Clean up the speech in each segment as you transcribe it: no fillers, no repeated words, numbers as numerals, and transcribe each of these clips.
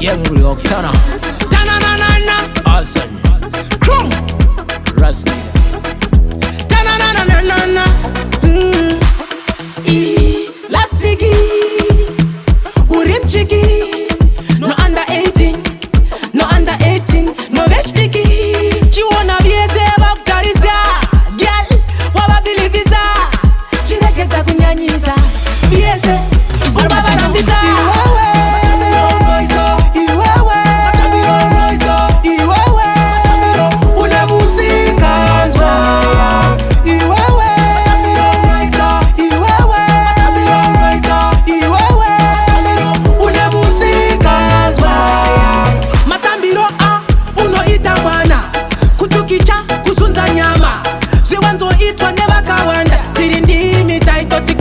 Young Rio Tana Tana na na na Awesome Krum Rusty Tana na na na na na Lastigi Urimchigi No under 18 No under 18 No vechdigi Chiwona biese baktarisa Gyal wababiliviza Chireketa kunyanyisa Biese Urbabarambisa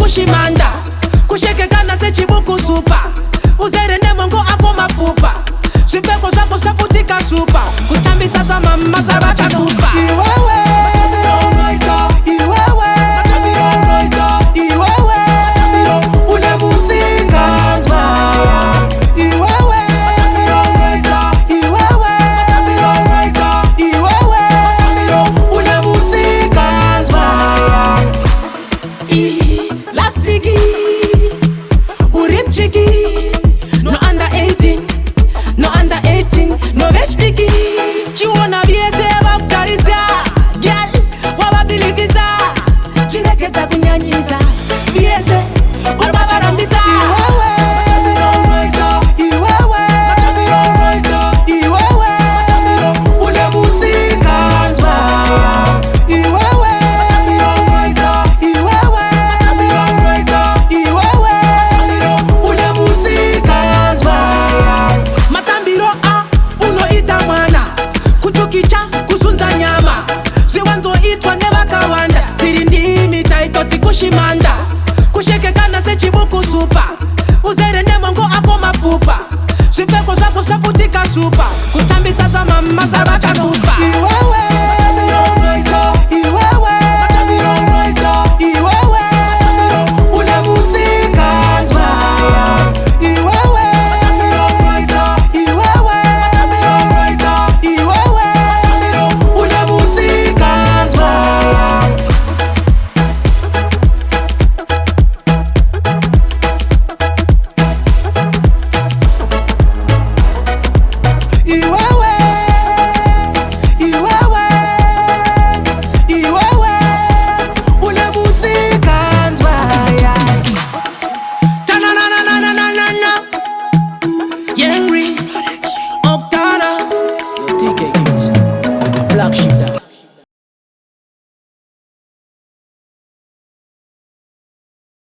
Kushimanda kushekekana sechibuku supa uzere nemongo ako mafupa zvipfeko zvako zvaputika supa kutambisa zva mama zvavakakupa No under 18, no under 18, no vechdigi. Chiwona biese baktarisa, gyal wababiliviza. Chireketa kunyanyisa, biese urbabarambisa. Kushimanda kushekekana sechibuku supa uzere nemongo ako mafupa zvipfeko zvako zvaputika supa